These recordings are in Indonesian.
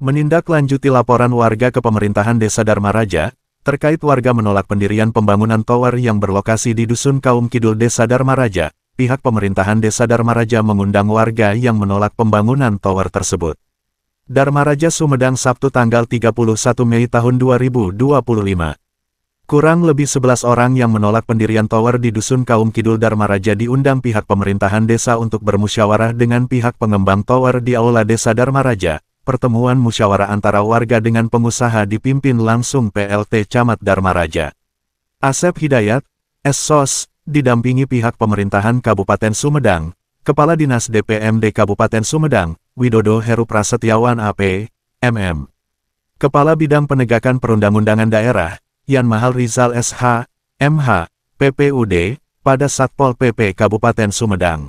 Menindaklanjuti laporan warga ke Pemerintahan Desa Dharmaraja, terkait warga menolak pendirian pembangunan tower yang berlokasi di Dusun Kaum Kidul Desa Dharmaraja, pihak Pemerintahan Desa Dharmaraja mengundang warga yang menolak pembangunan tower tersebut. Dharmaraja Sumedang Sabtu tanggal 31 Mei tahun 2025. Kurang lebih 11 orang yang menolak pendirian tower di Dusun Kaum Kidul Dharmaraja diundang pihak Pemerintahan Desa untuk bermusyawarah dengan pihak pengembang tower di Aula Desa Dharmaraja. Pertemuan musyawarah antara warga dengan pengusaha dipimpin langsung PLT Camat Dharmaraja Asep Hidayat, SSOS, didampingi pihak Pemerintahan Kabupaten Sumedang, Kepala Dinas DPMD Kabupaten Sumedang, Widodo Heru Prasetyawan AP, MM. Kepala Bidang Penegakan Perundang-undangan Daerah, Yan Mahal Rizal SH, MH, PPUD, pada Satpol PP Kabupaten Sumedang.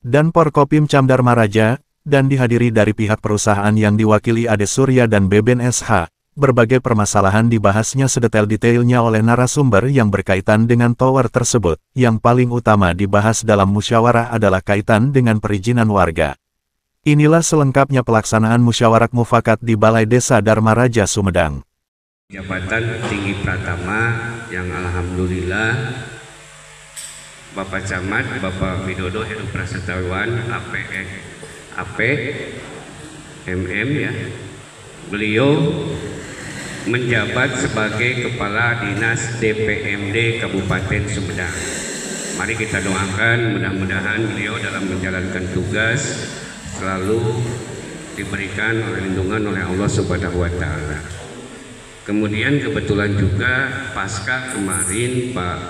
Dan Porkopim Cam Dharmaraja, dan dihadiri dari pihak perusahaan yang diwakili Ade Surya dan Beben SH. Berbagai permasalahan dibahasnya sedetail-detailnya oleh narasumber yang berkaitan dengan tower tersebut. Yang paling utama dibahas dalam musyawarah adalah kaitan dengan perizinan warga. Inilah selengkapnya pelaksanaan musyawarah mufakat di Balai Desa Dharmaraja Sumedang. Jabatan Tinggi Pratama yang alhamdulillah Bapak Camat, Bapak Widodo Heru Prasetyawan AP, MM ya, beliau menjabat sebagai Kepala Dinas DPMD Kabupaten Sumedang. Mari kita doakan mudah-mudahan beliau dalam menjalankan tugas selalu diberikan lindungan oleh Allah Subhanahu wa Ta'ala. Kemudian kebetulan juga pasca kemarin Pak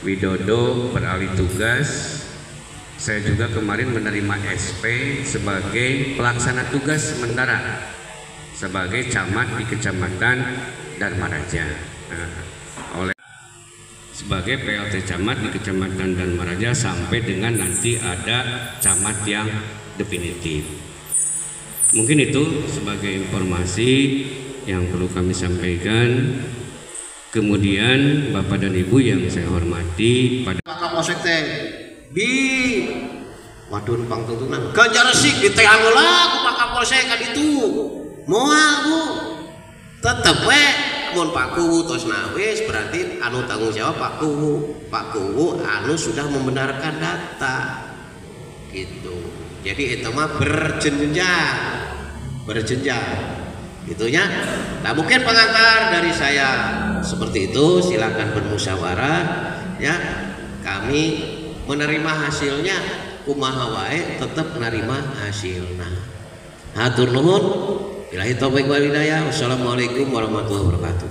Widodo beralih tugas, saya juga kemarin menerima SP sebagai pelaksana tugas sementara sebagai camat di Kecamatan Dharmaraja. Oleh sebagai PLT camat di Kecamatan Dharmaraja sampai dengan nanti ada camat yang definitif. Mungkin itu sebagai informasi yang perlu kami sampaikan. Kemudian Bapak dan Ibu yang saya hormati, pada Kapolsek teh di waduh pang tuntunan kejar sih di teh lah ku Pak Kapolsek kan itu moal Bu tetep we mun Pak Kuwu tos nawis berarti anu tanggung jawab Pak Kuwu anu sudah membenarkan data gitu. Jadi itu mah berjenjang itunya. Nah mungkin pengantar dari saya seperti itu, silakan bermusyawarah ya. Kami menerima hasilnya kumaha wae tetap menerima hasilnya. Hatur nuhun. Billahi taufiq wal hidayah. Wassalamualaikum warahmatullahi wabarakatuh.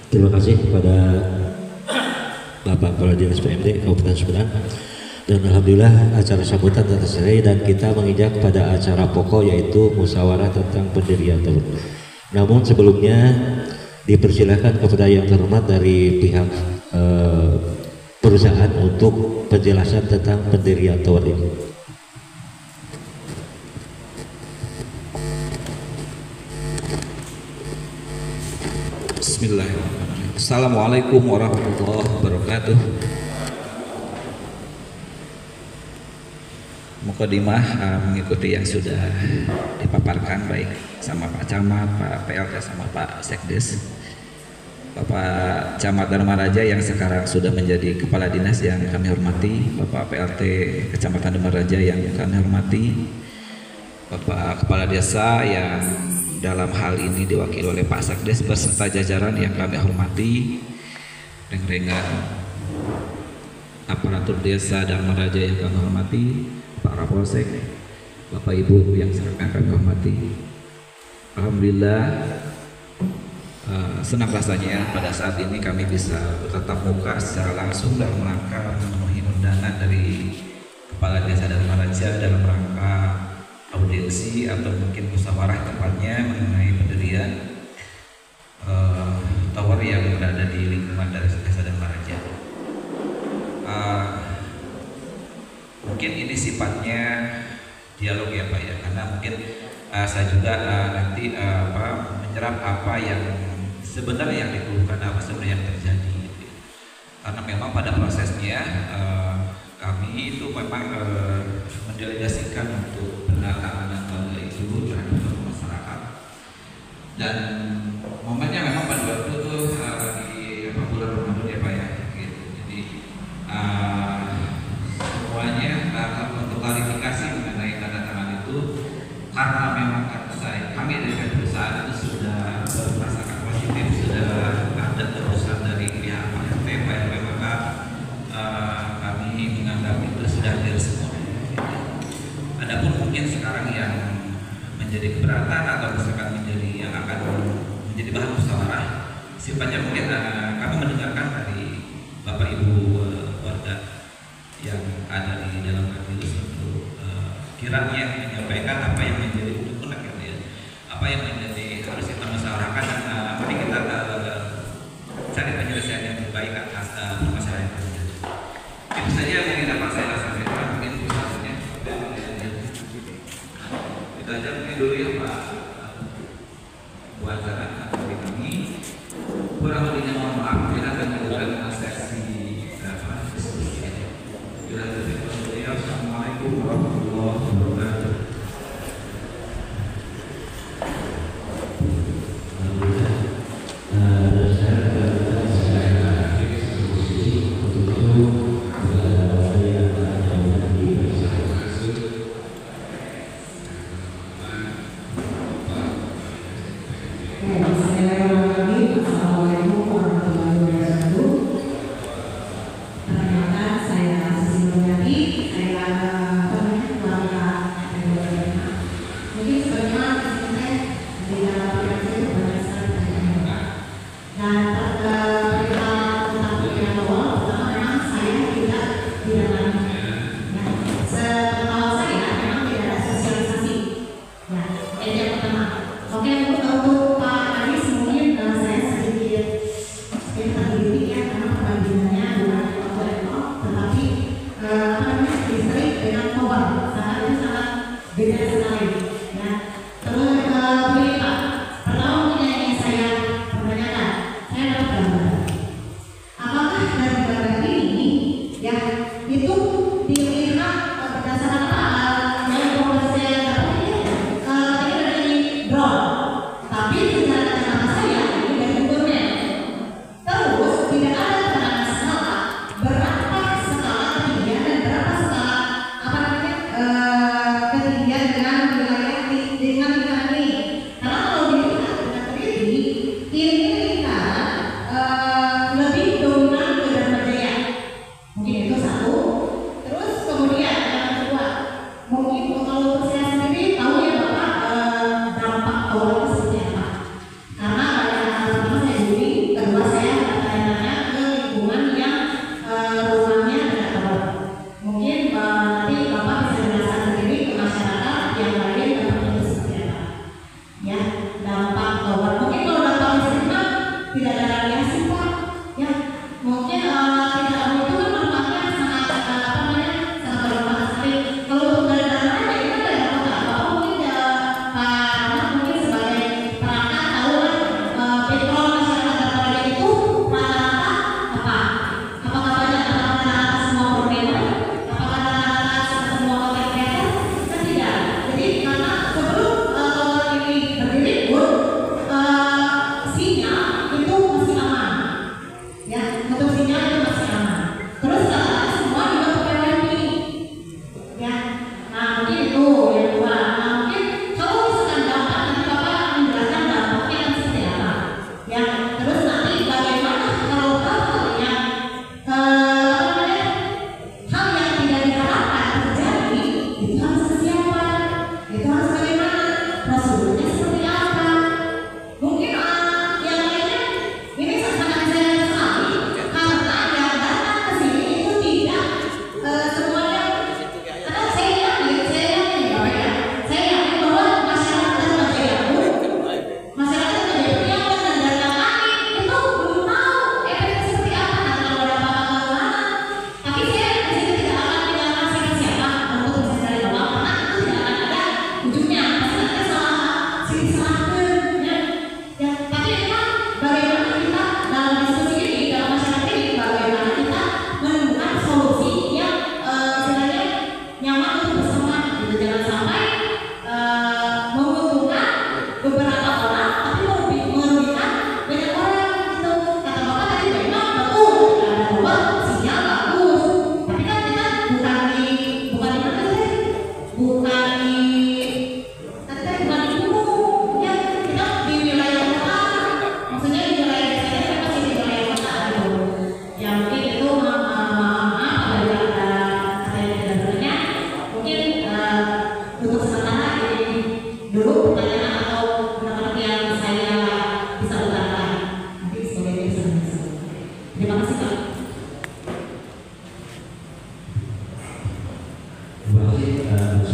Terima kasih kepada Bapak Kepala Dinas PMD Kabupaten Sumedang. Dan alhamdulillah acara sambutan telah selesai dan kita menginjak pada acara pokok yaitu musyawarah tentang pendirian tower. Namun sebelumnya dipersilakan kepada yang terhormat dari pihak perusahaan untuk penjelasan tentang pendirian tower ini. Bismillahirrahmanirrahim. Assalamualaikum warahmatullahi wabarakatuh. Mukadimah mengikuti yang sudah dipaparkan baik sama Pak Camat, Pak PLT sama Pak Sekdes. Bapak Camat Dharmaraja yang sekarang sudah menjadi Kepala Dinas yang kami hormati, Bapak PLT Kecamatan Dharmaraja yang kami hormati, Bapak Kepala Desa yang dalam hal ini diwakili oleh Pak Sekdes beserta jajaran yang kami hormati, dengan aparatur desa Dharmaraja yang kami hormati, Pak Kapolsek, Bapak Ibu yang sangat kami hormati. Alhamdulillah senang rasanya pada saat ini kami bisa bertatap muka secara langsung dalam rangka memenuhi undangan dari Kepala Desa Dharmaraja dalam rangka audiensi atau mungkin musyawarah tepatnya mengenai pendirian tower yang berada di lingkungan dari Desa Dharmaraja. Mungkin ini sifatnya dialog ya Pak ya, karena mungkin saya juga nanti menyerap apa yang sebenarnya yang dikeluhkan, apa sebenarnya yang terjadi. Karena memang pada prosesnya kami itu memang mendelegasikan untuk pendataan warga itu terhadap masyarakat, dan momennya memang pada waktu itu di bulan Ramadan ya Pak ya, gitu. Jadi semuanya untuk klarifikasi mengenai tanda tangan itu, karena memang kami dari perusahaan itu sudah merasakan positif, sudah ada terusan dari pihak PRT, maka kami menganggap itu sudah hadir semua. Adapun mungkin sekarang yang menjadi keberatan atau misalkan menjadi yang akan menjadi bahan musyawarah, sifatnya mungkin kami mendengarkan dari Bapak Ibu warga yang ada di dalam majelis untuk kiranya menyampaikan apa yang menjadi tuntutan ya, apa yang menjadi harus kita musyawarahkan, dan mari kita cari penyelesaian yang terbaik atas permasalahan yang terjadi. Itu saja yang mungkin dapat saya sampaikan, mungkin misalnya kita aja mungkin dulu ya Pak buat dari kami, kurang lebihnya mohon maaf, kita akan melakukan sesi diskusi ini. Assalamualaikum warahmatullahi wabarakatuh. Apakah dari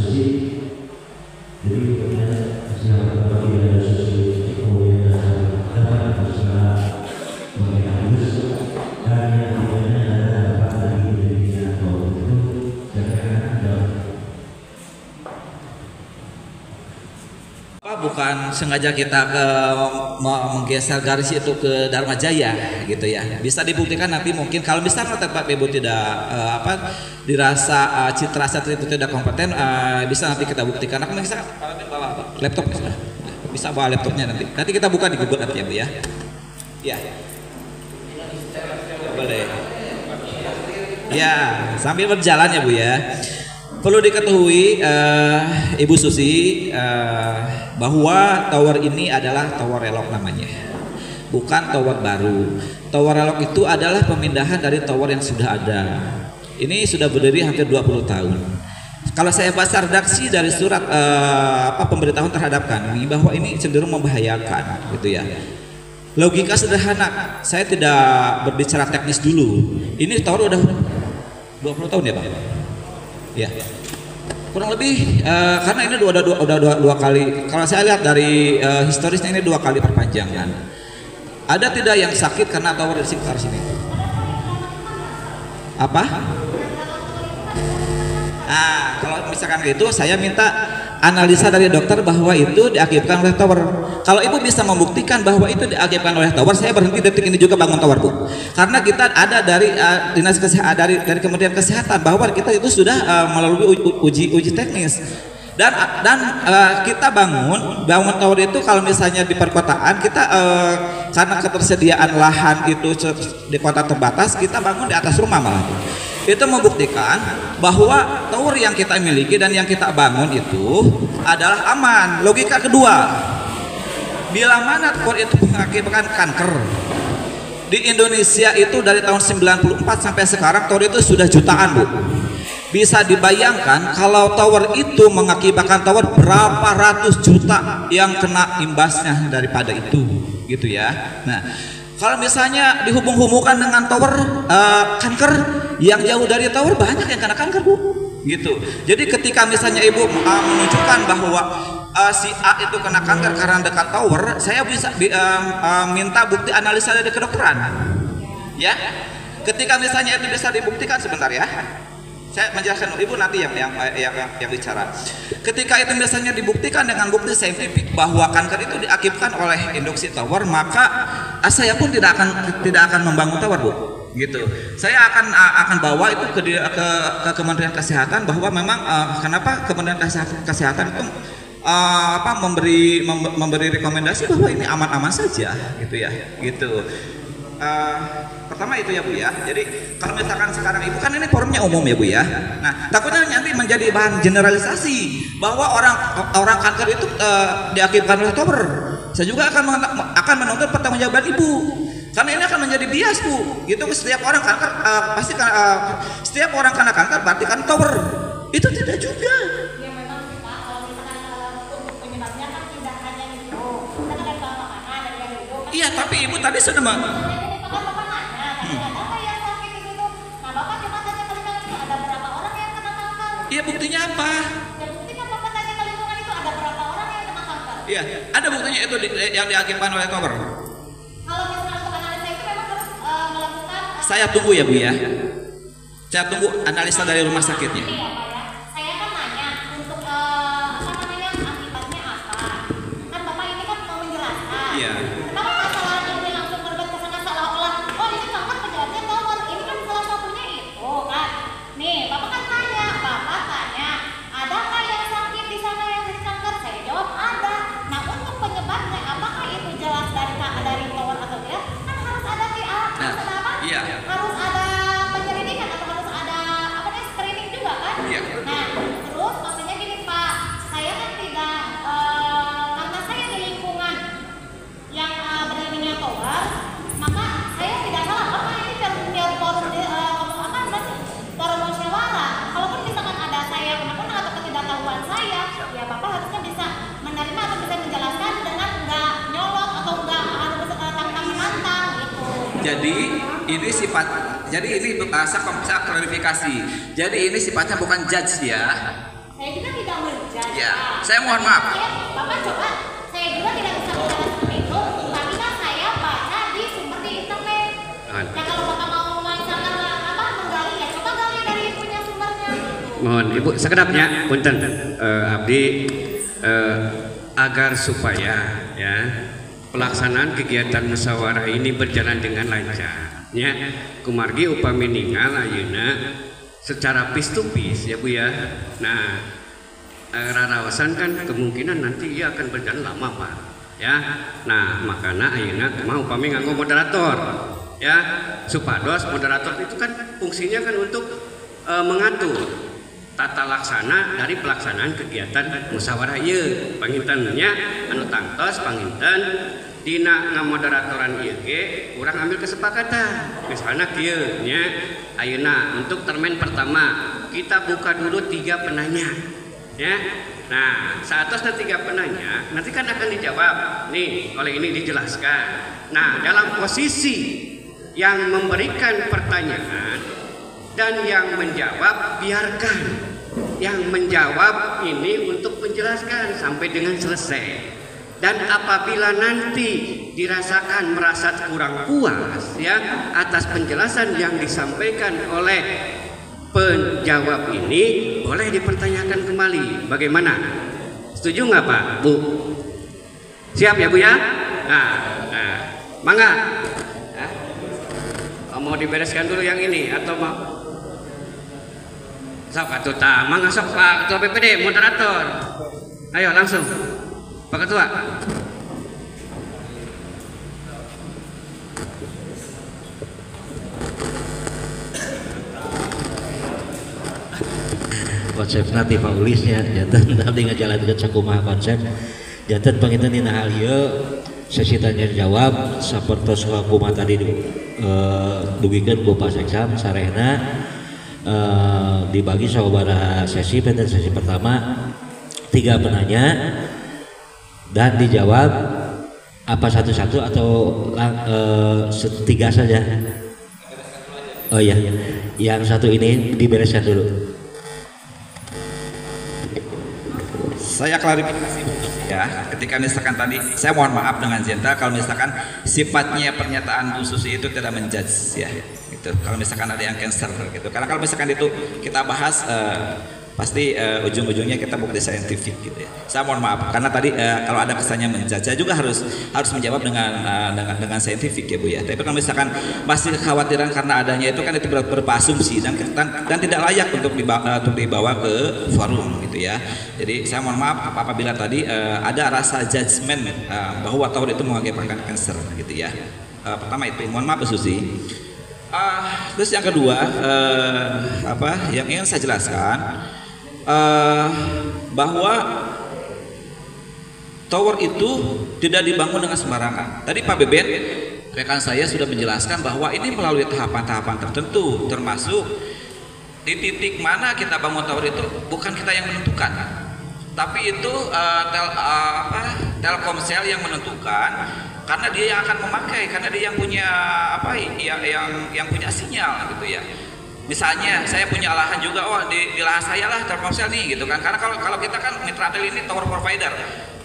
susi. Jadi kemudian siapa tahu tidak ada susi, kemudian dapat berusaha memakai halus dan yang kemudian ada dapat lagi dirinya bahwa itu seakan-akan bukan sengaja kita menggeser garis itu ke Dharma Jaya gitu ya. Bisa dibuktikan nanti mungkin kalau misalnya tempat ibu tidak dirasa citra satria itu tidak kompeten, bisa nanti kita buktikan. Aku bisa bawa laptop bisa bawa laptopnya nanti kita buka di Google nanti ya Bu ya. Ya boleh ya sambil berjalan ya Bu ya. Perlu diketahui Ibu Susi bahwa tower ini adalah tower relok namanya, bukan tower baru. Tower relok itu adalah pemindahan dari tower yang sudah ada. Ini sudah berdiri hampir 20 tahun. Kalau saya baca redaksi dari surat pemberitahuan terhadap kami bahwa ini cenderung membahayakan gitu ya. Logika sederhana, saya tidak berbicara teknis dulu. Ini tower udah 20 tahun ya Pak? Ya, kurang lebih karena ini udah dua kali. Kalau saya lihat dari historisnya ini 2 kali perpanjangan. Ada tidak yang sakit karena tower di sekitar sini? Apa? Nah, kalau misalkan itu saya minta analisa dari dokter bahwa itu diakibatkan oleh tower. Kalau ibu bisa membuktikan bahwa itu diakibatkan oleh tower, saya berhenti detik ini juga bangun tower Bu. Karena kita ada dari dinas kesehatan dari Kementerian Kesehatan bahwa kita itu sudah melalui uji teknis. Dan kita bangun tower itu kalau misalnya di perkotaan kita karena ketersediaan lahan itu di kota terbatas, kita bangun di atas rumah malah. Itu membuktikan bahwa tower yang kita miliki dan yang kita bangun itu adalah aman. Logika kedua, bila mana tower itu mengakibatkan kanker di Indonesia itu dari tahun 94 sampai sekarang tower itu sudah jutaan Bu. Bisa dibayangkan kalau tower itu mengakibatkan tower berapa ratus juta yang kena imbasnya daripada itu gitu ya. Nah, kalau misalnya dihubung-hubungkan dengan tower kanker, yang jauh dari tower banyak yang kena kanker Bu gitu. Jadi ketika misalnya ibu menunjukkan bahwa si A itu kena kanker karena dekat tower, saya bisa minta bukti analisa dari kedokteran ya. Ketika misalnya itu bisa dibuktikan, sebentar ya, saya menjelaskan ibu nanti yang bicara. Ketika itu misalnya dibuktikan dengan bukti saintifik bahwa kanker itu diakibatkan oleh induksi tower, maka saya pun tidak akan membangun tower Bu gitu. Saya akan bawa itu ke Kementerian Kesehatan bahwa memang kenapa Kementerian Kesehatan itu memberi rekomendasi bahwa ini aman-aman saja gitu ya gitu. Pertama itu ya Bu ya. Jadi kalau misalkan sekarang ibu kan ini forumnya umum ya Bu ya. Nah, takutnya nanti menjadi bahan generalisasi bahwa orang kanker itu diakibatkan oleh tower. Saya juga akan menuntut pertanggungjawaban ibu. Karena ini akan menjadi bias Bu. Gitu setiap orang kanker pasti setiap orang kena kanker berarti kan tower. Itu tidak juga. Ya memang sih Pak, kalau misalkan untuk penyebabnya kan tidak hanya itu. Kita kan dari bahan makanan dari itu. Iya, tapi ibu tadi sudah Iya, buktinya apa? Ya buktinya Bapak tanya ke lingkungan itu ada berapa orang yang kena kanker? Iya, ada buktinya itu yang diakibatkan oleh tower. Kalau misalnya untuk analisa itu memang harus melakukan. Saya tunggu ya Bu ya. Saya tunggu analisa dari rumah sakitnya. Iya Pak ya. Saya kan nanya untuk akibatnya apa? Kan Bapak ini kan mau menjelaskan. Iya. Kenapa masalah ini langsung berbet ke sana seolah-olah oh ini kanker penyebabnya tower. Ini kan salah satunya itu kan. Nih Bapak kan Bapak tanya, adakah yang sakit di sana yang jadi kanker? Saya jawab ada. Nah untuk penyebabnya, apakah itu jelas dari tower atau tidak? Kan harus ada apa? Iya. Harus ada penyelidikan atau harus ada screening juga kan? Iya. Nah terus maksudnya gini Pak, saya kan tidak karena saya di lingkungan yang berdirinya tower, maka saya tidak salah. Bapak ini biar forum forum musyawarah. Kalaupun misalkan ada saya kenapa atau ketidaktahuan saya, ya Bapak harusnya bisa menerima atau bisa menjelaskan dengan nggak nyolot atau nggak harus tantang menantang gitu. Jadi ini saya klarifikasi. Jadi ini sifatnya bukan judge ya. Saya juga tidak Ya, saya mohon maaf. Bapak coba, saya juga tidak bisa bicara seperti itu, tapi kan saya baca di sumber di internet. Ya kalau Bapak mau misalkan menggali, ya coba gali dari punya sumbernya. Mohon Ibu sekedapnya, punten abdi agar supaya ya pelaksanaan kegiatan musyawarah ini berjalan dengan lancar. Ya, kumargi upami ninggal ayeuna secara piece to piece ya Bu ya. Nah, rarawasan kan kemungkinan nanti ia akan berjalan lama Pak. Ya, nah makanya ayeuna mau upami nganggo moderator. Ya, supados moderator itu kan fungsinya kan untuk mengatur tata laksana dari pelaksanaan kegiatan musyawarah ieu. Pangintennya anu tangtos panginten dina ngamoderatoran ieu ge urang ambil kesepakatan. Misalnya kieu nya ayeuna untuk termen pertama kita buka dulu 3 penanya. Ya. Nah, seatasnya 3 penanya nanti kan akan dijawab nih oleh ini dijelaskan. Nah, dalam posisi yang memberikan pertanyaan dan yang menjawab biarkan yang menjawab ini untuk menjelaskan sampai dengan selesai. Dan apabila nanti dirasakan merasa kurang puas ya atas penjelasan yang disampaikan oleh penjawab ini, boleh dipertanyakan kembali. Bagaimana? Setuju nggak Pak, Bu? Siap ya Bu ya? Nah, mangga. Mau dibereskan dulu yang ini atau mau? Sok atuh tah, mangga sok Pak Ketua BPD, moderator. Ayo langsung. Pak Ketua. Konsep nanti Pak Ulisnya jantan nanti ngajalankeun sakumaha konsep jantan panginten dina hal ieu sesi tanya jawab sapertos kumaha tadi dugikeun ku Pak Seksam sarehna dibagi sababaraha sesi. Pada sesi pertama 3 penanya dan dijawab apa satu-satu atau 3 saja. Oh iya, yang satu ini dibereskan dulu. Saya klarifikasi ya, ketika misalkan tadi saya mohon maaf dengan Zenta kalau misalkan sifatnya pernyataan Bu Susi itu tidak menjudge ya gitu. Kalau misalkan ada yang cancer gitu, karena kalau misalkan itu kita bahas pasti ujung-ujungnya kita bukti saintifik gitu ya. Saya mohon maaf karena tadi kalau ada kesannya menjudge, saya juga harus menjawab dengan saintifik ya Bu ya. Tapi kalau misalkan masih kekhawatiran karena adanya itu kan itu berupa asumsi dan tidak layak untuk dibawa ke forum gitu ya. Jadi saya mohon maaf apabila tadi ada rasa judgement bahwa tauhid itu mengakibatkan kanker gitu ya. Pertama itu mohon maaf Bu Susi. Terus yang kedua yang ingin saya jelaskan bahwa tower itu tidak dibangun dengan sembarangan. Tadi Pak Beben rekan saya sudah menjelaskan bahwa ini melalui tahapan-tahapan tertentu, termasuk di titik mana kita bangun tower itu bukan kita yang menentukan, tapi itu Telkomsel yang menentukan, karena dia yang akan memakai, karena dia yang punya yang punya sinyal gitu ya. Misalnya saya punya lahan juga, di lahan saya lah Telkomsel nih gitu kan, karena kalau kita kan Mitra Tel ini tower provider,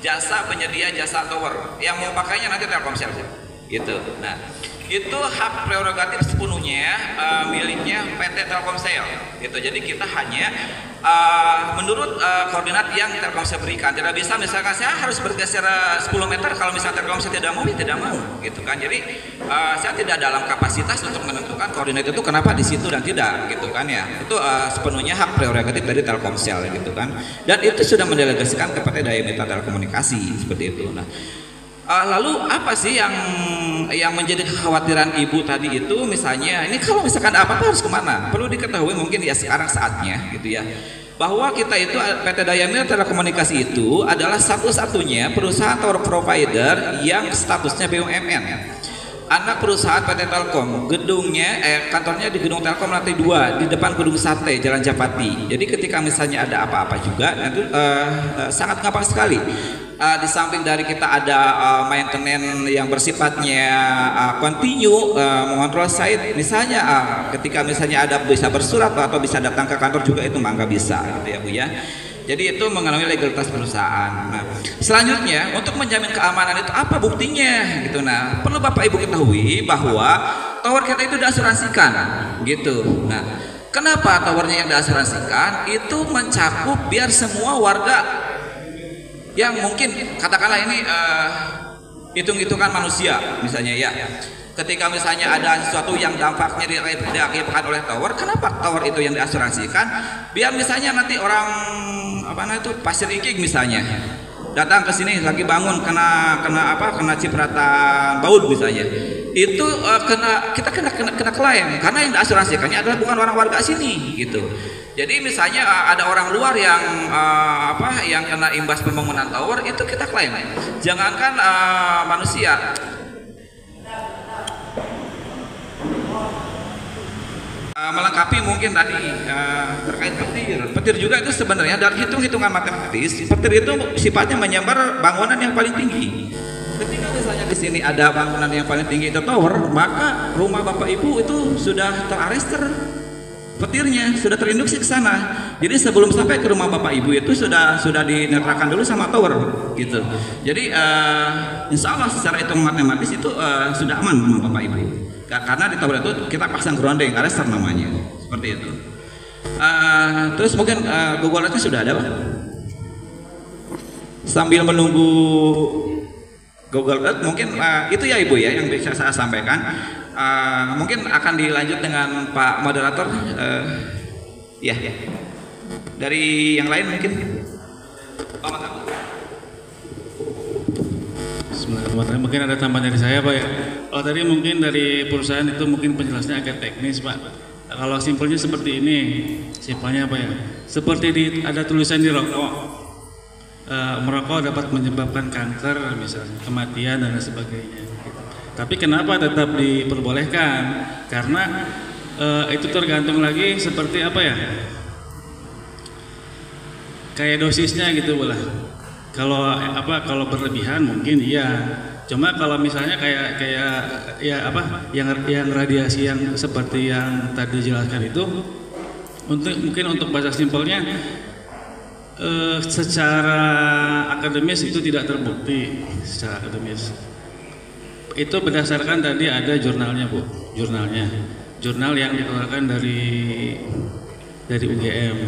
jasa penyedia jasa tower, yang mau pakainya nanti Telkomsel gitu. Nah itu hak prerogatif sepenuhnya miliknya PT Telkomsel gitu. Jadi kita hanya menurut koordinat yang Telkomsel berikan. Tidak bisa misalkan saya harus bergeser 10 meter kalau misalnya Telkomsel tidak mau, tidak mau gitu kan. Jadi saya tidak dalam kapasitas untuk menentukan koordinat itu kenapa di situ dan tidak gitu kan ya. Itu sepenuhnya hak prerogatif dari Telkomsel gitu kan. Dan itu sudah mendelegasikan kepada Daya Mitra Telekomunikasi seperti itu. Nah, lalu apa sih yang menjadi kekhawatiran Ibu tadi itu, misalnya ini kalau misalkan apa-apa harus kemana? Perlu diketahui mungkin ya sekarang saatnya gitu ya, bahwa kita itu PT Daya Mitra Telekomunikasi itu adalah satu-satunya perusahaan tower provider yang statusnya BUMN. Anak perusahaan PT Telkom, gedungnya kantornya di Gedung Telkom lantai 2 di depan Gedung Sate Jalan Japati. Jadi ketika misalnya ada apa-apa juga itu sangat gampang sekali. Di samping dari kita ada maintenance yang bersifatnya continue, mengontrol site, misalnya ketika misalnya ada bisa bersurat atau bisa datang ke kantor juga itu mangga bisa gitu ya Bu ya. Jadi itu mengalami legalitas perusahaan. Nah, selanjutnya untuk menjamin keamanan itu apa buktinya gitu. Nah, perlu Bapak Ibu ketahui bahwa tower kita itu diasuransikan gitu. Nah, kenapa towernya yang diasuransikan? Itu mencakup biar semua warga yang mungkin katakanlah ini hitung-hitungan manusia misalnya ya. Ketika misalnya ada sesuatu yang dampaknya diakibatkan oleh tower, kenapa tower itu yang diasuransikan? Biar misalnya nanti orang itu pasir iking misalnya datang ke sini lagi bangun kena cipratan baut misalnya, itu kita kena klaim karena yang diasuransikannya adalah bukan orang warga sini gitu. Jadi misalnya ada orang luar yang yang kena imbas pembangunan tower, itu kita klaim. Jangankan manusia, melengkapi mungkin tadi terkait petir juga itu sebenarnya dari hitungan matematis, petir itu sifatnya menyambar bangunan yang paling tinggi. Ketika misalnya di sini ada bangunan yang paling tinggi itu tower, maka rumah Bapak Ibu itu sudah terarester, petirnya sudah terinduksi ke sana. Jadi sebelum sampai ke rumah Bapak Ibu itu sudah dinetralkan dulu sama tower gitu. Jadi insya Allah secara hitungan matematis itu sudah aman rumah Bapak Ibu. Karena di tower itu kita pasang grounding, arrestor namanya, seperti itu. Terus mungkin Google Earth-nya sudah ada, Pak? Sambil menunggu Google Earth, mungkin itu ya Ibu ya yang bisa saya sampaikan. Mungkin akan dilanjut dengan Pak Moderator. Ya, dari yang lain mungkin. Pak Matamu. Bismillahirrahmanirrahim. Mungkin ada tambahan dari saya, Pak ya. Kalau tadi mungkin dari perusahaan itu mungkin penjelasannya agak teknis, Pak. Kalau simpelnya seperti ini, simpelnya apa ya? Seperti ada tulisan di rokok, merokok dapat menyebabkan kanker, misalnya kematian dan sebagainya. Tapi kenapa tetap diperbolehkan? Karena itu tergantung lagi seperti apa ya? Kayak dosisnya gitu lah. Kalau berlebihan mungkin iya. Cuma kalau misalnya kayak yang radiasi yang seperti yang tadi dijelaskan itu, mungkin untuk bahasa simpelnya secara akademis itu tidak terbukti secara akademis. Itu berdasarkan tadi ada jurnalnya, Bu, jurnal yang dikeluarkan dari UGM,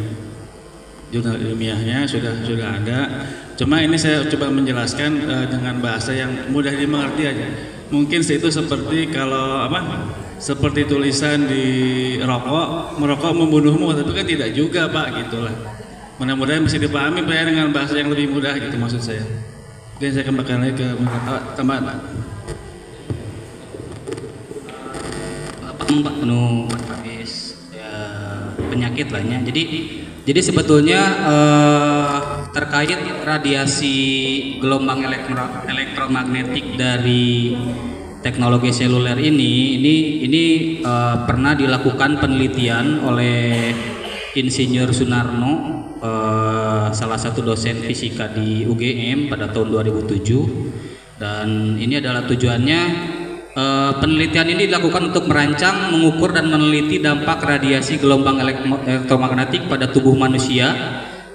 jurnal ilmiahnya sudah ada. Cuma ini saya coba menjelaskan dengan bahasa yang mudah dimengerti aja. Mungkin itu seperti seperti tulisan di rokok, merokok membunuhmu, tapi kan tidak juga, Pak, gitulah. Mudah-mudahan bisa dipahami Pak dengan bahasa yang lebih mudah gitu maksud saya. Oke, saya kembalikan lagi ke tambahan, Pak. Pak penuh penyakit lainnya. Jadi sebetulnya terkait radiasi gelombang elektromagnetik dari teknologi seluler ini pernah dilakukan penelitian oleh Insinyur Sunarno, salah satu dosen fisika di UGM pada tahun 2007, dan ini adalah tujuannya. Penelitian ini dilakukan untuk merancang, mengukur dan meneliti dampak radiasi gelombang elektromagnetik pada tubuh manusia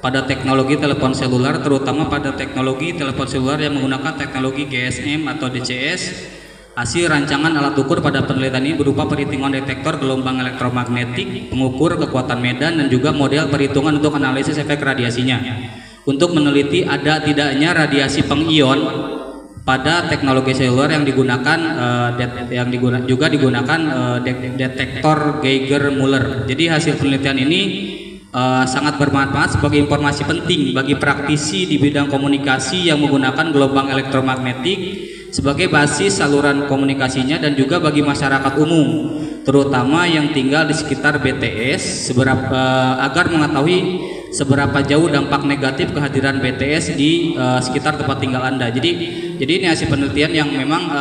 pada teknologi telepon seluler, terutama pada teknologi telepon seluler yang menggunakan teknologi GSM atau DCS. Hasil rancangan alat ukur pada penelitian ini berupa perhitungan detektor gelombang elektromagnetik, pengukur kekuatan medan, dan juga model perhitungan untuk analisis efek radiasinya untuk meneliti ada tidaknya radiasi pengion pada teknologi seluler yang digunakan detektor Geiger-Müller. Jadi hasil penelitian ini sangat bermanfaat sebagai informasi penting bagi praktisi di bidang komunikasi yang menggunakan gelombang elektromagnetik sebagai basis saluran komunikasinya, dan juga bagi masyarakat umum, terutama yang tinggal di sekitar BTS, agar mengetahui seberapa jauh dampak negatif kehadiran BTS di sekitar tempat tinggal Anda. Jadi ini hasil penelitian yang memang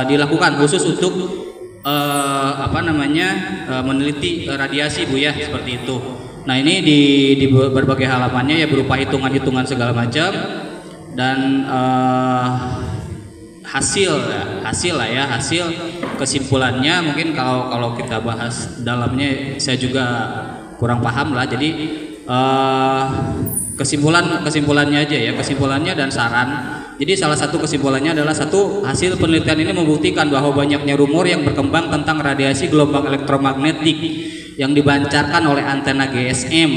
dilakukan khusus untuk meneliti radiasi, Bu ya, seperti itu. Nah, ini di berbagai halamannya ya, berupa hitungan-hitungan segala macam, dan hasil kesimpulannya mungkin kalau kita bahas dalamnya saya juga kurang paham lah. Jadi kesimpulannya aja ya, kesimpulannya dan saran. Jadi salah satu kesimpulannya adalah satu, hasil penelitian ini membuktikan bahwa banyaknya rumor yang berkembang tentang radiasi gelombang elektromagnetik yang dipancarkan oleh antena GSM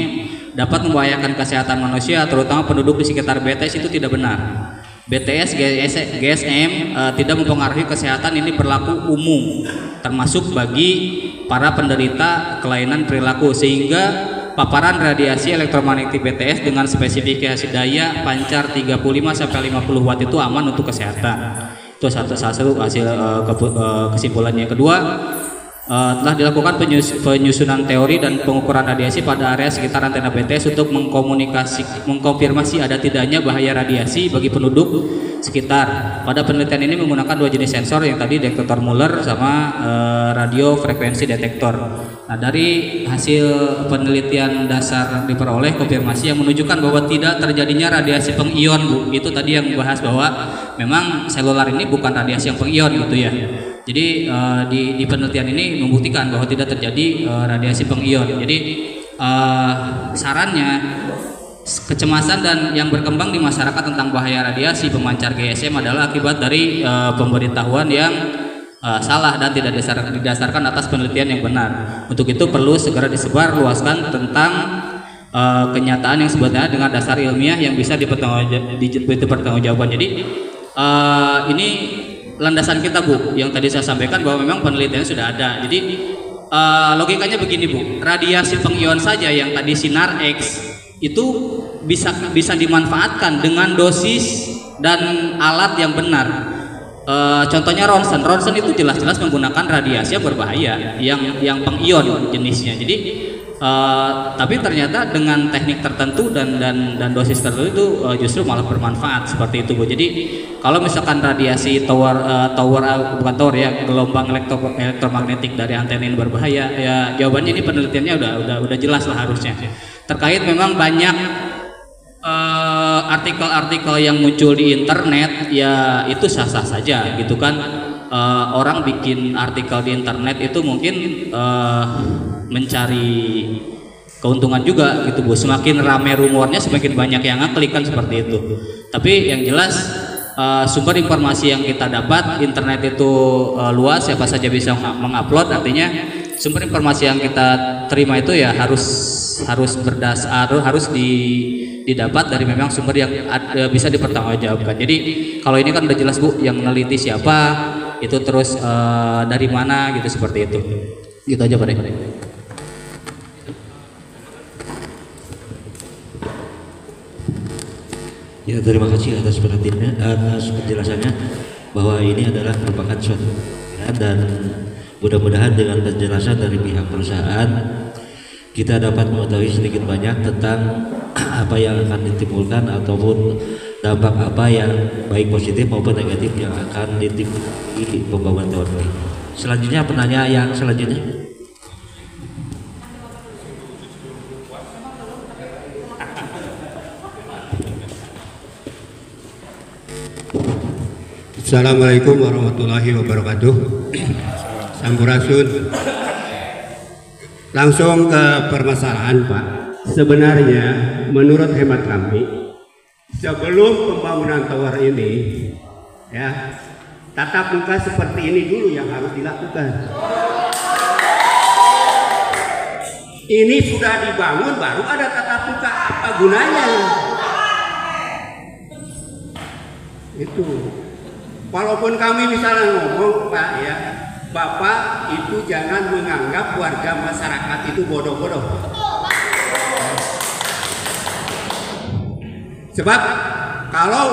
dapat membahayakan kesehatan manusia, terutama penduduk di sekitar BTS, itu tidak benar. BTS GSM tidak mempengaruhi kesehatan, ini berlaku umum termasuk bagi para penderita kelainan perilaku, sehingga paparan radiasi elektromagnetik BTS dengan spesifikasi daya pancar 35 sampai 50 watt itu aman untuk kesehatan. Itu salah satu hasil kesimpulannya. Kedua, telah dilakukan penyusunan teori dan pengukuran radiasi pada area sekitar antena BTS untuk mengkonfirmasi ada tidaknya bahaya radiasi bagi penduduk sekitar. Pada penelitian ini menggunakan dua jenis sensor, yang tadi detektor Muller sama radio frekuensi detektor. Nah, dari hasil penelitian dasar diperoleh konfirmasi yang menunjukkan bahwa tidak terjadinya radiasi pengion, Bu. Itu tadi yang membahas bahwa memang seluler ini bukan radiasi yang pengion gitu ya. Jadi di penelitian ini membuktikan bahwa tidak terjadi radiasi pengion. Jadi sarannya, kecemasan dan yang berkembang di masyarakat tentang bahaya radiasi pemancar GSM adalah akibat dari pemberitahuan yang salah dan tidak didasarkan atas penelitian yang benar. Untuk itu perlu segera disebar luaskan tentang kenyataan yang sebenarnya dengan dasar ilmiah yang bisa dipertanggungjawabkan. Jadi ini landasan kita, Bu, yang tadi saya sampaikan bahwa memang penelitiannya sudah ada. Jadi logikanya begini, Bu, radiasi pengion saja yang tadi sinar X itu bisa dimanfaatkan dengan dosis dan alat yang benar. Contohnya ronsen itu jelas-jelas menggunakan radiasi yang berbahaya, yang pengion jenisnya. Jadi tapi ternyata dengan teknik tertentu dan dosis tertentu itu justru malah bermanfaat seperti itu, Bu. Jadi kalau misalkan radiasi gelombang elektromagnetik dari antena ini berbahaya, ya jawabannya ini penelitiannya udah jelas lah harusnya. Terkait memang banyak artikel-artikel yang muncul di internet, ya itu sah-sah saja gitu kan. Orang bikin artikel di internet itu mungkin mencari keuntungan juga gitu, Bu. Semakin ramai rumornya semakin banyak yang ngeklik kan, seperti itu. Tapi yang jelas sumber informasi yang kita dapat, internet itu luas, siapa saja bisa mengupload. Artinya sumber informasi yang kita terima itu ya harus didapat dari memang sumber yang bisa dipertanggungjawabkan. Jadi kalau ini kan udah jelas, Bu, yang meneliti siapa, itu terus dari mana gitu, seperti itu. Gitu aja, Pak. Ya, terima kasih atas perhatiannya, atas penjelasannya, bahwa ini adalah merupakan suatu dan mudah-mudahan dengan penjelasan dari pihak perusahaan kita dapat mengetahui sedikit banyak tentang apa yang akan ditimbulkan ataupun dampak apa yang baik positif maupun negatif yang akan ditimbulkan di pembangunan tower ini. Selanjutnya penanya yang selanjutnya. Assalamualaikum warahmatullahi wabarakatuh. Sampurasun. Langsung ke permasalahan, Pak. Sebenarnya menurut hemat kami, sebelum pembangunan tower ini, ya, tatap muka seperti ini dulu yang harus dilakukan. Ini sudah dibangun baru ada tatap muka, apa gunanya? Itu. Walaupun kami misalnya ngomong, Pak, ya, Bapak itu jangan menganggap warga masyarakat itu bodoh-bodoh. Sebab kalau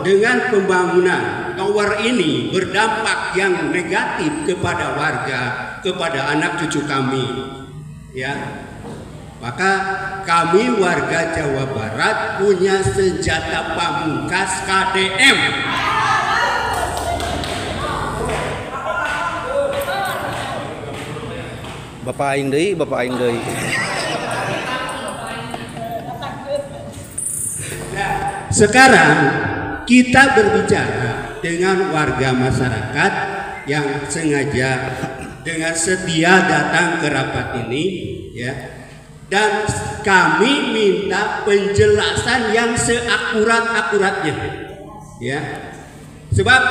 dengan pembangunan tower ini berdampak yang negatif kepada warga, kepada anak cucu kami, ya, maka kami warga Jawa Barat punya senjata pamungkas KDM. Bapak aing deui. Nah, sekarang kita berbicara dengan warga masyarakat yang sengaja dengan setia datang ke rapat ini, ya. dan kami minta penjelasan yang seakurat-akuratnya, ya. Sebab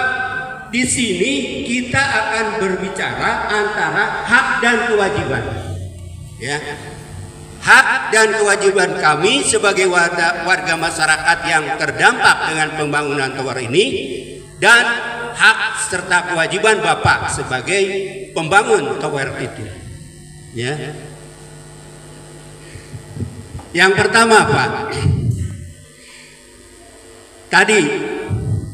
di sini kita akan berbicara antara hak dan kewajiban, ya. Hak dan kewajiban kami sebagai warga masyarakat yang terdampak dengan pembangunan tower ini, dan hak serta kewajiban Bapak sebagai pembangun tower itu, ya. Yang pertama, Pak, tadi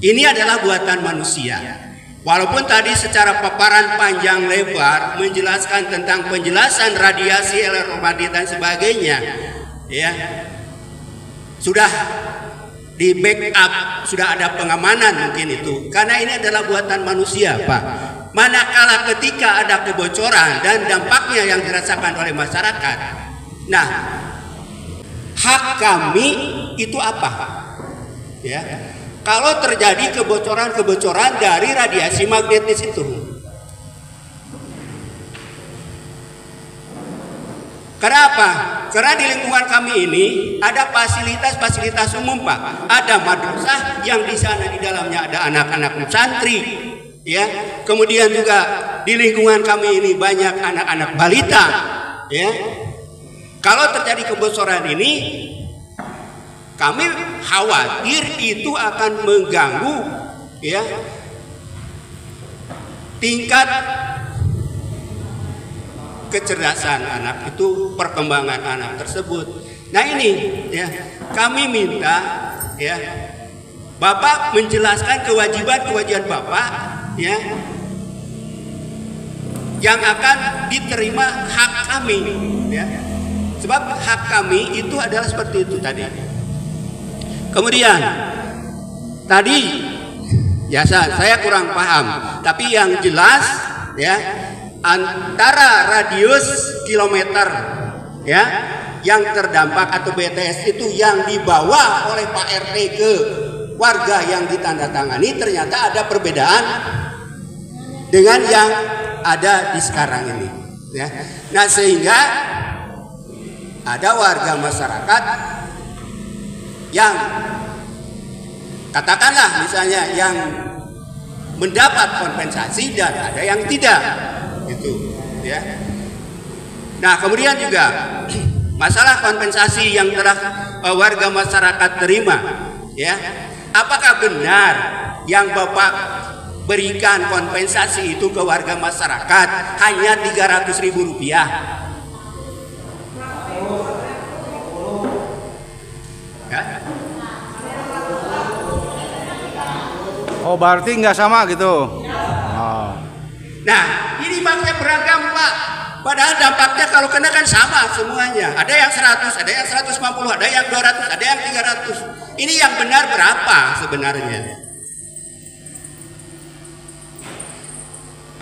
ini adalah buatan manusia. Walaupun tadi secara paparan panjang lebar menjelaskan tentang penjelasan radiasi elektromagnetik dan sebagainya, ya, sudah di backup, sudah ada pengamanan mungkin itu, karena ini adalah buatan manusia, Pak. Manakala ketika ada kebocoran dan dampaknya yang dirasakan oleh masyarakat, nah, hak kami itu apa? Ya, kalau terjadi kebocoran-kebocoran dari radiasi magnetis itu, kenapa? Karena di lingkungan kami ini ada fasilitas-fasilitas umum, Pak. Ada madrasah yang di sana di dalamnya ada anak-anak santri, ya. Kemudian juga di lingkungan kami ini banyak anak-anak balita, ya. Kalau terjadi kebocoran ini, kami khawatir itu akan mengganggu, ya, tingkat kecerdasan anak itu, perkembangan anak tersebut. Nah ini, ya, kami minta, ya, Bapak menjelaskan kewajiban Bapak, ya, yang akan diterima hak kami, ya. Sebab hak kami itu adalah seperti itu tadi. Kemudian tadi, ya, saya kurang paham, tapi yang jelas, ya, antara radius kilometer, ya, yang terdampak atau BTS itu yang dibawa oleh Pak RT ke warga yang ditandatangani, ternyata ada perbedaan dengan yang ada di sekarang ini, ya. Nah, sehingga ada warga masyarakat yang katakanlah misalnya yang mendapat kompensasi dan ada yang tidak, gitu, ya. Nah, kemudian juga masalah kompensasi yang telah warga masyarakat terima, ya, apakah benar yang Bapak berikan kompensasi itu ke warga masyarakat hanya Rp300.000? Ya? Oh, berarti nggak sama gitu? Oh. Nah, ini makanya beragam, Pak. Padahal dampaknya kalau kena kan sama semuanya. Ada yang 100, ada yang 150, ada yang 200, ada yang 300. Ini yang benar berapa sebenarnya?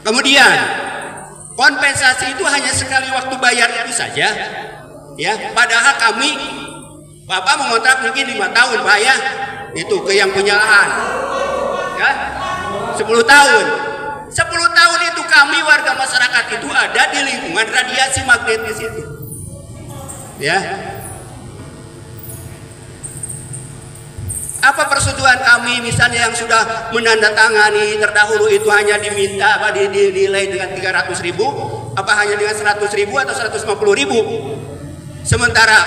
Kemudian kompensasi itu hanya sekali waktu bayar itu saja, ya. Padahal kami, Bapak mengontrak mungkin 5 tahun, Pak, ya, itu ke yang punya lahan, ya, 10 tahun. 10 tahun itu kami warga masyarakat itu ada di lingkungan radiasi magnetis itu, ya. Apa persetujuan kami misalnya yang sudah menandatangani terdahulu itu hanya diminta apa dinilai dengan 300.000, apa hanya dengan 100.000 atau 150.000? Sementara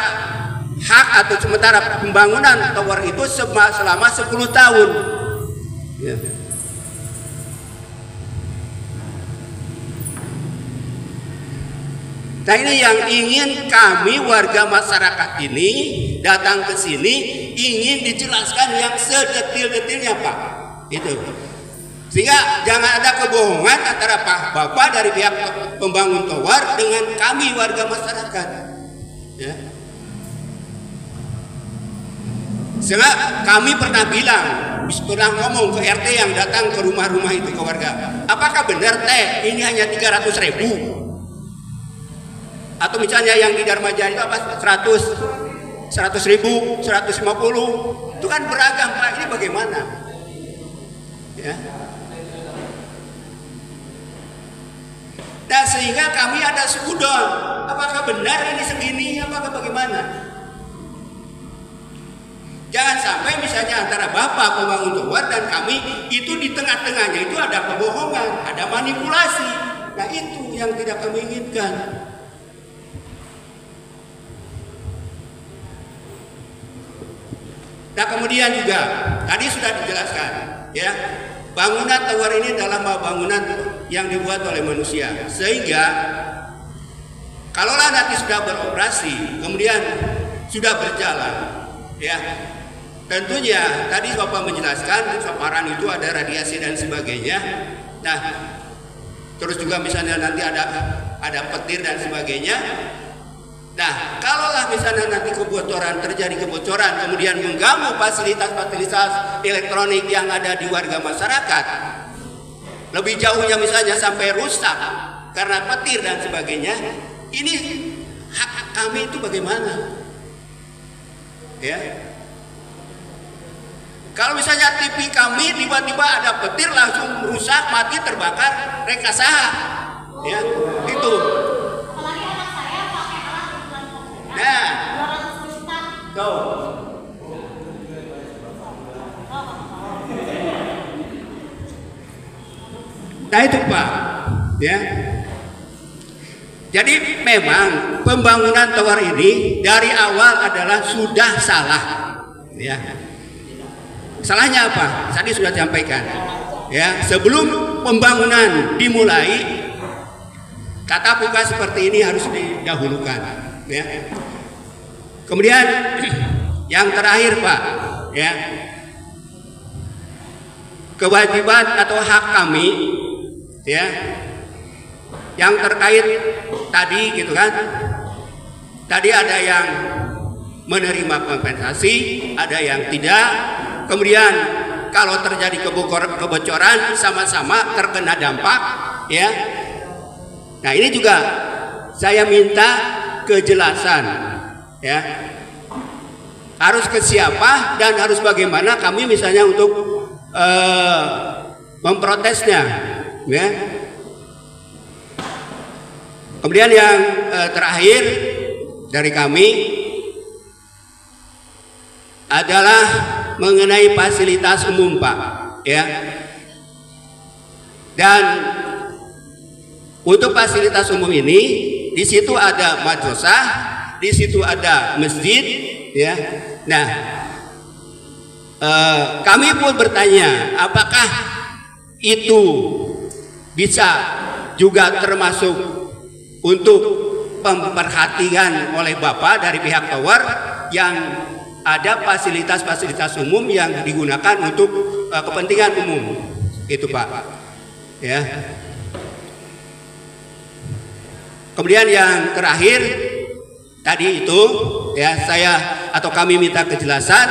hak atau sementara pembangunan tower itu selama 10 tahun, ya. Nah, ini yang ingin kami warga masyarakat ini datang ke sini, ingin dijelaskan yang sedetil-detilnya, Pak. Itu. Sehingga jangan ada kebohongan antara Pak Bapak dari pihak pembangun tower dengan kami warga masyarakat, ya. Sehingga kami pernah ngomong ke RT yang datang ke rumah-rumah itu ke warga, apakah benar teh ini hanya 300.000? Atau misalnya yang di Dharma Jaya itu apa 100.000, 150, itu kan beragam, Pak. Ini bagaimana, ya? Nah, sehingga kami ada sudon, apakah benar ini segini, apakah Jangan sampai misalnya antara Bapak pembangun tower dan kami itu di tengah-tengahnya itu ada kebohongan, ada manipulasi. Nah itu yang tidak kami inginkan. Nah kemudian juga tadi sudah dijelaskan ya, bangunan tower ini adalah bangunan yang dibuat oleh manusia, sehingga kalaulah nanti sudah beroperasi kemudian sudah berjalan ya, tentunya tadi Bapak menjelaskan paparan itu ada radiasi dan sebagainya. Nah terus juga misalnya nanti ada petir dan sebagainya. Nah, kalaulah misalnya nanti terjadi kebocoran kemudian mengganggu fasilitas-fasilitas elektronik yang ada di warga masyarakat, lebih jauhnya misalnya sampai rusak karena petir dan sebagainya, ini hak kami itu bagaimana? Ya. Kalau misalnya TV kami tiba-tiba ada petir langsung rusak, mati, terbakar, mereka sah. Ya, itu. Nah, nah itu Pak, ya. Jadi memang pembangunan tower ini dari awal adalah sudah salah, ya. Salahnya apa? Tadi sudah disampaikan, ya. Sebelum pembangunan dimulai, tatap muka seperti ini harus didahulukan, ya. Kemudian yang terakhir Pak, ya, kewajiban atau hak kami, ya, yang terkait tadi gitu kan, tadi ada yang menerima kompensasi, ada yang tidak, kemudian kalau terjadi kebocoran sama-sama terkena dampak, ya. Nah ini juga saya minta kejelasan. Ya, harus ke siapa dan harus bagaimana kami misalnya untuk memprotesnya, ya. Kemudian yang terakhir dari kami adalah mengenai fasilitas umum Pak, ya. Dan untuk fasilitas umum ini di situ ada madrasah, di situ ada masjid, ya. Nah, kami pun bertanya, apakah itu bisa juga termasuk untuk pemperhatian oleh Bapak dari pihak tower yang ada fasilitas-fasilitas umum yang digunakan untuk kepentingan umum, itu Pak, ya. Kemudian yang terakhir tadi itu, ya, saya atau kami minta kejelasan